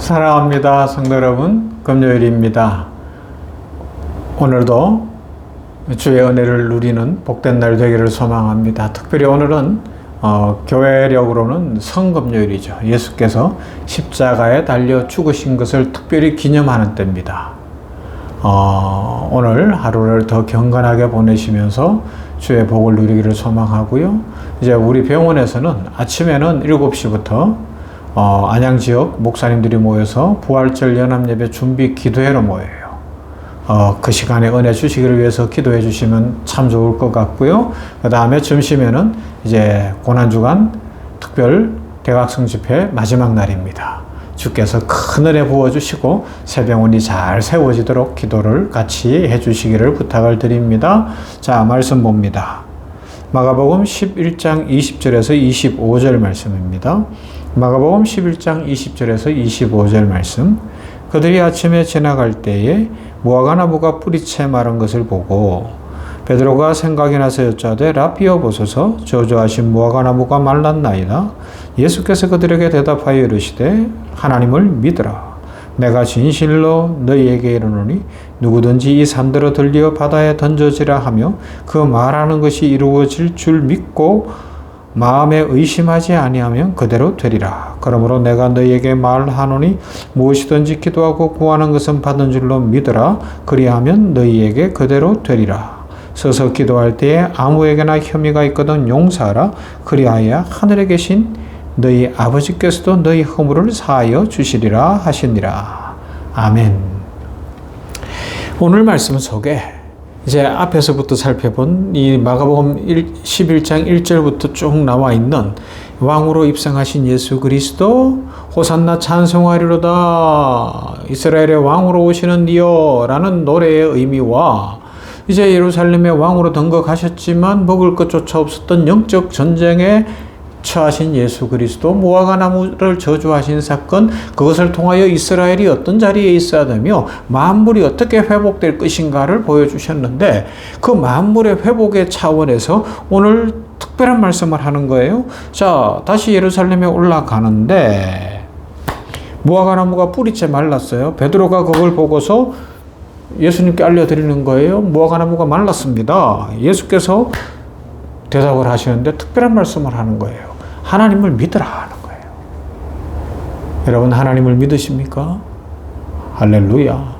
사랑합니다. 성도 여러분, 금요일입니다. 오늘도 주의 은혜를 누리는 복된 날 되기를 소망합니다. 특별히 오늘은 교회력으로는 성금요일이죠. 예수께서 십자가에 달려 죽으신 것을 특별히 기념하는 때입니다. 오늘 하루를 더 경건하게 보내시면서 주의 복을 누리기를 소망하고요. 이제 우리 병원에서는 아침에는 7시부터 안양 지역 목사님들이 모여서 부활절 연합예배 준비 기도회로 모여요. 그 시간에 은혜 주시기를 위해서 기도해 주시면 참 좋을 것 같고요. 그 다음에 점심에는 이제 고난주간 특별 대각성 집회 마지막 날입니다. 주께서 큰 은혜 부어주시고 새병원이 잘 세워지도록 기도를 같이 해주시기를 부탁을 드립니다. 자, 말씀 봅니다. 마가복음 11장 20절에서 25절 말씀입니다. 마가복음 11장 20절에서 25절 말씀. 그들이 아침에 지나갈 때에 무화과나무가 뿌리채 마른 것을 보고 베드로가 생각이 나서 여짜되 라피어 보소서 저주하신 무화과나무가 말랐나이다. 예수께서 그들에게 대답하여 이르시되 하나님을 믿으라. 내가 진실로 너희에게 이르노니 누구든지 이 산들어 들려 바다에 던져지라 하며 그 말하는 것이 이루어질 줄 믿고 마음에 의심하지 아니하면 그대로 되리라. 그러므로 내가 너희에게 말하노니 무엇이든지 기도하고 구하는 것은 받은 줄로 믿으라. 그리하면 너희에게 그대로 되리라. 서서 기도할 때에 아무에게나 혐의가 있거든 용서하라. 그리하여 하늘에 계신 너희 아버지께서도 너희 허물을 사하여 주시리라 하시니라. 아멘. 오늘 말씀 속에 이제 앞에서부터 살펴본 이 마가복음 11장 1절부터 쭉 나와 있는 왕으로 입성하신 예수 그리스도 호산나 찬송하리로다 이스라엘의 왕으로 오시는 이여 라는 노래의 의미와 이제 예루살렘의 왕으로 등극하셨지만 먹을 것조차 없었던 영적 전쟁에 처하신 예수 그리스도 무화과나무를 저주하신 사건, 그것을 통하여 이스라엘이 어떤 자리에 있어야 되며 만물이 어떻게 회복될 것인가를 보여주셨는데 그 만물의 회복의 차원에서 오늘 특별한 말씀을 하는 거예요. 자, 다시 예루살렘에 올라가는데 무화과나무가 뿌리채 말랐어요. 베드로가 그걸 보고서 예수님께 알려드리는 거예요. 무화과나무가 말랐습니다. 예수께서 대답을 하시는데 특별한 말씀을 하는 거예요. 하나님을 믿으라 하는 거예요. 여러분, 하나님을 믿으십니까? 할렐루야.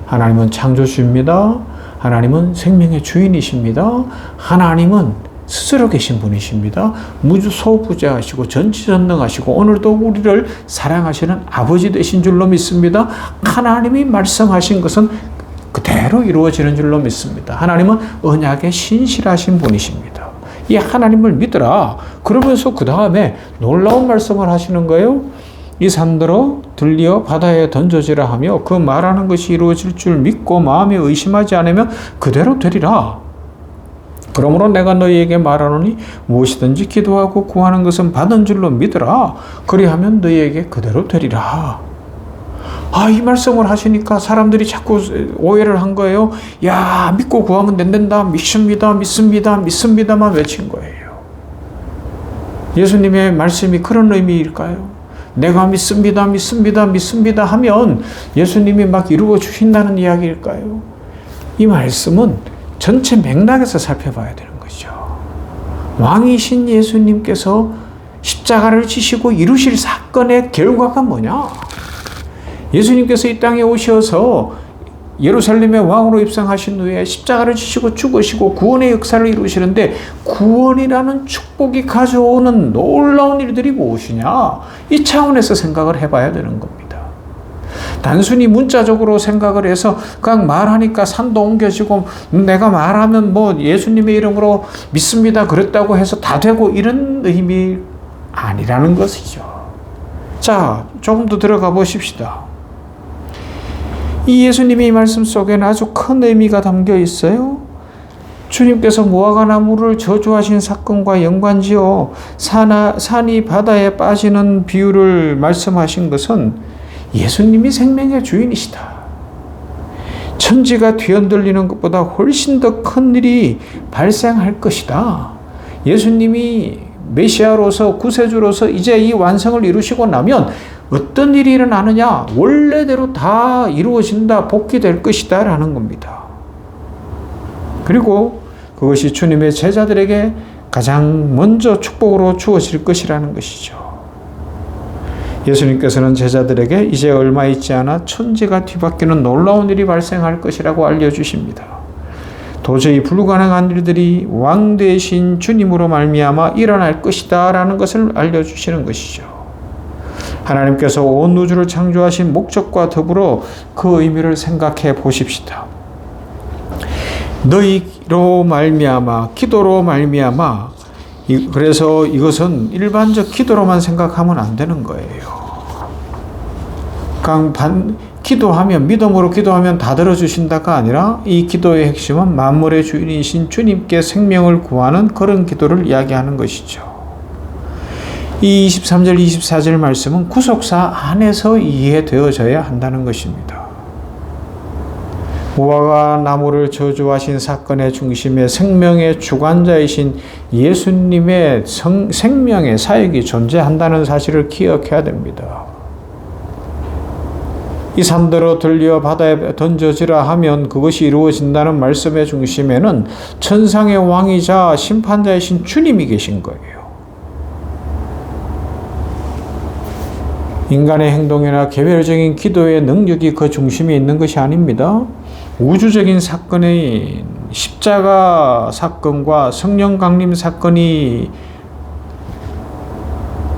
하나님은 창조주입니다. 하나님은 생명의 주인이십니다. 하나님은 스스로 계신 분이십니다. 무소부재하시고 전지전능하시고 오늘도 우리를 사랑하시는 아버지 되신 줄로 믿습니다. 하나님이 말씀하신 것은 그대로 이루어지는 줄로 믿습니다. 하나님은 언약에 신실하신 분이십니다. 이 하나님을 믿으라. 그러면서 그 다음에 놀라운 말씀을 하시는 거예요. 이 산들어 들려 바다에 던져지라 하며 그 말하는 것이 이루어질 줄 믿고 마음에 의심하지 않으면 그대로 되리라. 그러므로 내가 너희에게 말하노니 무엇이든지 기도하고 구하는 것은 받은 줄로 믿으라. 그리하면 너희에게 그대로 되리라. 이 말씀을 하시니까 사람들이 자꾸 오해를 한 거예요. 야, 믿고 구하면 된다. 믿습니다. 믿습니다만 외친 거예요. 예수님의 말씀이 그런 의미일까요? 내가 믿습니다 하면 예수님이 막 이루어 주신다는 이야기일까요? 이 말씀은 전체 맥락에서 살펴봐야 되는 거죠. 왕이신 예수님께서 십자가를 지시고 이루실 사건의 결과가 뭐냐? 예수님께서 이 땅에 오셔서 예루살렘의 왕으로 입성하신 후에 십자가를 지시고 죽으시고 구원의 역사를 이루시는데 구원이라는 축복이 가져오는 놀라운 일들이 무엇이냐? 이 차원에서 생각을 해봐야 되는 겁니다. 단순히 문자적으로 생각을 해서 그냥 말하니까 산도 옮겨지고 내가 말하면 예수님의 이름으로 믿습니다 그랬다고 해서 다 되고 이런 의미 아니라는 것이죠. 자, 조금 더 들어가 보십시다. 이 예수님의 말씀 속에는 아주 큰 의미가 담겨 있어요. 주님께서 무화과나무를 저주하신 사건과 연관지어 산이 바다에 빠지는 비유를 말씀하신 것은 예수님이 생명의 주인이시다. 천지가 뒤흔들리는 것보다 훨씬 더 큰 일이 발생할 것이다. 예수님이 메시아로서 구세주로서 이제 이 완성을 이루시고 나면 어떤 일이 일어나느냐? 원래대로 다 이루어진다, 복귀될 것이다 라는 겁니다. 그리고 그것이 주님의 제자들에게 가장 먼저 축복으로 주어질 것이라는 것이죠. 예수님께서는 제자들에게 이제 얼마 있지 않아 천지가 뒤바뀌는 놀라운 일이 발생할 것이라고 알려주십니다. 도저히 불가능한 일들이 왕 되신 주님으로 말미암아 일어날 것이다 라는 것을 알려주시는 것이죠. 하나님께서 온 우주를 창조하신 목적과 더불어 그 의미를 생각해 보십시다. 너희로 말미암아, 기도로 말미암아, 그래서 이것은 일반적 기도로만 생각하면 안 되는 거예요. 기도하면, 믿음으로 기도하면 다 들어주신다가 아니라 이 기도의 핵심은 만물의 주인이신 주님께 생명을 구하는 그런 기도를 이야기하는 것이죠. 이 23절, 24절 말씀은 구속사 안에서 이해되어져야 한다는 것입니다. 무화과 나무를 저주하신 사건의 중심에 생명의 주관자이신 예수님의 생명의 사역이 존재한다는 사실을 기억해야 됩니다. 이 산더러 들려 바다에 던져지라 하면 그것이 이루어진다는 말씀의 중심에는 천상의 왕이자 심판자이신 주님이 계신 거예요. 인간의 행동이나 개별적인 기도의 능력이 그 중심에 있는 것이 아닙니다. 우주적인 사건의 십자가 사건과 성령 강림 사건이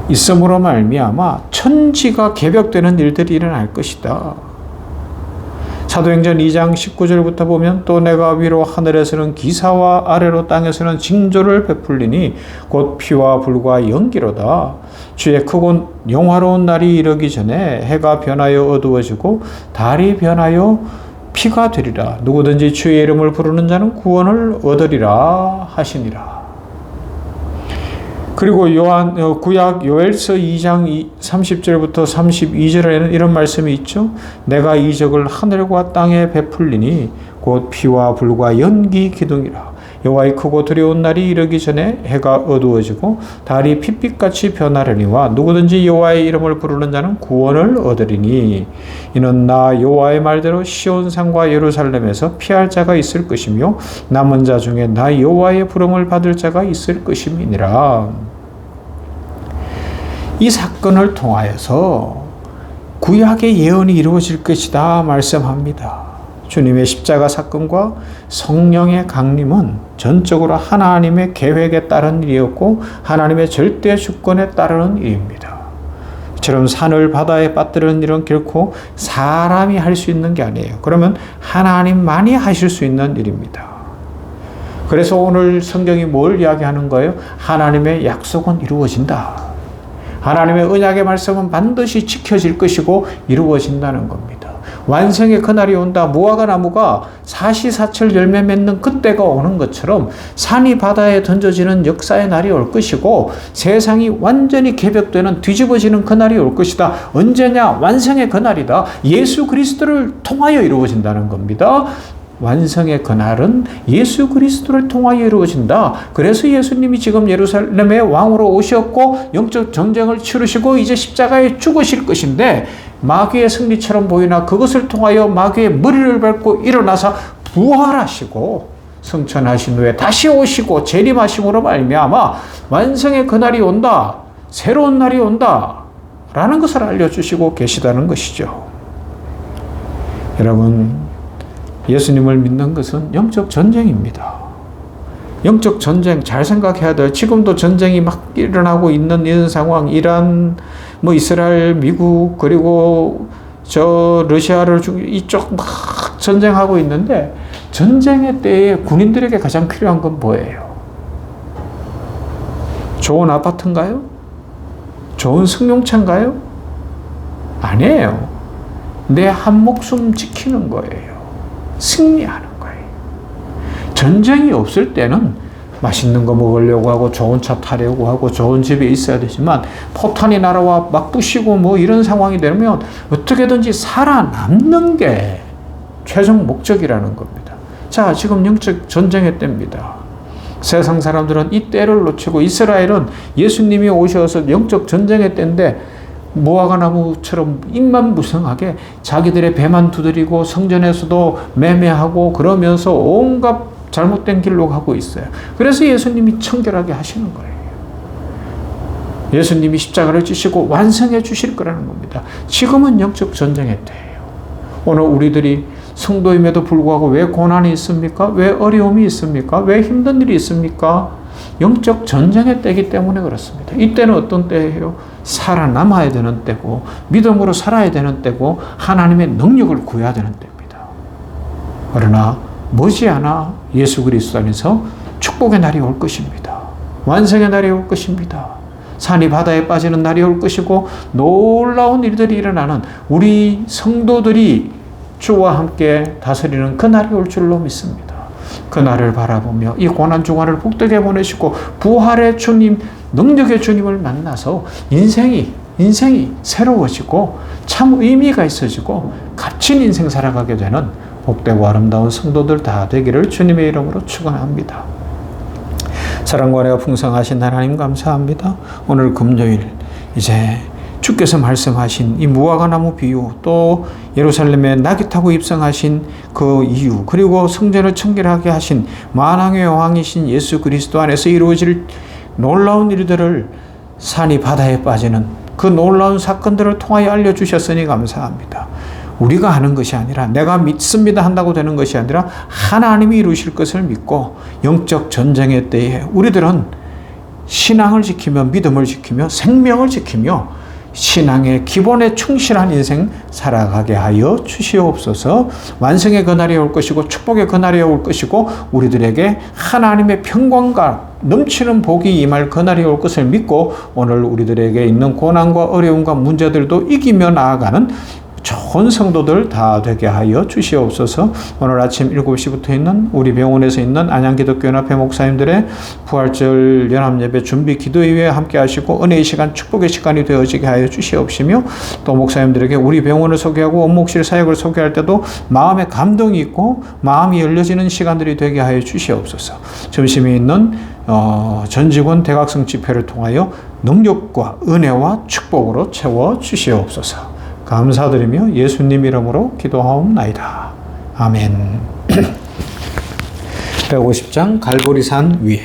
있음으로 말미암아 천지가 개벽되는 일들이 일어날 것이다. 사도행전 2장 19절부터 보면 또 내가 위로 하늘에서는 기사와 아래로 땅에서는 징조를 베풀리니 곧 피와 불과 연기로다. 주의 크고 영화로운 날이 이르기 전에 해가 변하여 어두워지고 달이 변하여 피가 되리라. 누구든지 주의 이름을 부르는 자는 구원을 얻으리라 하시니라. 그리고 구약 요엘서 2장 30절부터 32절에는 이런 말씀이 있죠. 내가 이적을 하늘과 땅에 베풀리니 곧 피와 불과 연기 기둥이라. 여호와의 크고 두려운 날이 이르기 전에 해가 어두워지고 달이 핏빛같이 변하려니와 누구든지 여호와의 이름을 부르는 자는 구원을 얻으리니 이는 나 여호와의 말대로 시온산과 예루살렘에서 피할 자가 있을 것이며 남은 자 중에 나 여호와의 부름을 받을 자가 있을 것임이니라. 이 사건을 통하여서 구약의 예언이 이루어질 것이다 말씀합니다. 주님의 십자가 사건과 성령의 강림은 전적으로 하나님의 계획에 따른 일이었고 하나님의 절대 주권에 따르는 일입니다. 이처럼 산을 바다에 빠뜨리는 일은 결코 사람이 할 수 있는 게 아니에요. 그러면 하나님만이 하실 수 있는 일입니다. 그래서 오늘 성경이 뭘 이야기하는 거예요? 하나님의 약속은 이루어진다. 하나님의 언약의 말씀은 반드시 지켜질 것이고 이루어진다는 겁니다. 완성의 그날이 온다. 무화과 나무가 사시사철 열매 맺는 그때가 오는 것처럼 산이 바다에 던져지는 역사의 날이 올 것이고 세상이 완전히 개벽되는 뒤집어지는 그날이 올 것이다. 언제냐? 완성의 그날이다. 예수 그리스도를 통하여 이루어진다는 겁니다. 완성의 그날은 예수 그리스도를 통하여 이루어진다. 그래서 예수님이 지금 예루살렘의 왕으로 오셨고 영적 전쟁을 치르시고 이제 십자가에 죽으실 것인데 마귀의 승리처럼 보이나 그것을 통하여 마귀의 머리를 밟고 일어나서 부활하시고 승천하신 후에 다시 오시고 재림하심으로 말미암아 완성의 그날이 온다. 새로운 날이 온다. 라는 것을 알려주시고 계시다는 것이죠. 여러분, 예수님을 믿는 것은 영적 전쟁입니다. 영적 전쟁 잘 생각해야 돼요. 지금도 전쟁이 막 일어나고 있는 이런 상황, 이란, 이스라엘, 미국, 그리고 러시아를 이쪽 막 전쟁하고 있는데 전쟁의 때에 군인들에게 가장 필요한 건 뭐예요? 좋은 아파트인가요? 좋은 승용차인가요? 아니에요. 내 한 목숨 지키는 거예요. 승리하는 거예요. 전쟁이 없을 때는 맛있는 거 먹으려고 하고 좋은 차 타려고 하고 좋은 집에 있어야 되지만 포탄이 날아와 막 부시고 이런 상황이 되면 어떻게든지 살아남는 게 최종 목적이라는 겁니다. 자, 지금 영적 전쟁의 때입니다. 세상 사람들은 이 때를 놓치고 이스라엘은 예수님이 오셔서 영적 전쟁의 때인데 무화과 나무처럼 입만 무성하게 자기들의 배만 두드리고 성전에서도 매매하고 그러면서 온갖 잘못된 길로 가고 있어요. 그래서 예수님이 청결하게 하시는 거예요. 예수님이 십자가를 지시고 완성해 주실 거라는 겁니다. 지금은 영적 전쟁의 때예요. 오늘 우리들이 성도임에도 불구하고 왜 고난이 있습니까? 왜 어려움이 있습니까? 왜 힘든 일이 있습니까? 영적 전쟁의 때이기 때문에 그렇습니다. 이때는 어떤 때예요? 살아남아야 되는 때고 믿음으로 살아야 되는 때고 하나님의 능력을 구해야 되는 때입니다. 그러나 머지않아 예수 그리스도 안에서 축복의 날이 올 것입니다. 완성의 날이 올 것입니다. 산이 바다에 빠지는 날이 올 것이고 놀라운 일들이 일어나는 우리 성도들이 주와 함께 다스리는 그 날이 올 줄로 믿습니다. 그 날을 바라보며 이 고난주간을 복되게 보내시고 부활의 주님, 능력의 주님을 만나서 인생이 새로워지고 참 의미가 있어지고 값진 인생 살아가게 되는 복되고 아름다운 성도들 다 되기를 주님의 이름으로 축원합니다. 사랑과 은혜가 풍성하신 하나님 감사합니다. 오늘 금요일 이제 주께서 말씀하신 이 무화과 나무 비유, 또 예루살렘에 나귀 타고 입성하신 그 이유, 그리고 성전을 청결하게 하신 만왕의 왕이신 예수 그리스도 안에서 이루어질 놀라운 일들을 산이 바다에 빠지는 그 놀라운 사건들을 통하여 알려주셨으니 감사합니다. 우리가 하는 것이 아니라 내가 믿습니다 한다고 되는 것이 아니라 하나님이 이루실 것을 믿고 영적 전쟁의 때에 우리들은 신앙을 지키며 믿음을 지키며 생명을 지키며 신앙의 기본에 충실한 인생 살아가게 하여 주시옵소서. 완성의 그날이 올 것이고 축복의 그날이 올 것이고 우리들에게 하나님의 평강과 넘치는 복이 임할 그날이 올 것을 믿고 오늘 우리들에게 있는 고난과 어려움과 문제들도 이기며 나아가는 좋은 성도들 다 되게 하여 주시옵소서. 오늘 아침 7시부터 있는 우리 병원에서 있는 안양기독교연합회 목사님들의 부활절 연합예배 준비 기도회에 함께 하시고 은혜의 시간, 축복의 시간이 되어지게 하여 주시옵시며 또 목사님들에게 우리 병원을 소개하고 원목실 사역을 소개할 때도 마음에 감동이 있고 마음이 열려지는 시간들이 되게 하여 주시옵소서. 점심에 있는 전직원 대각성 집회를 통하여 능력과 은혜와 축복으로 채워 주시옵소서. 감사드리며 예수님 이름으로 기도하옵나이다. 아멘. 150장 갈보리산 위에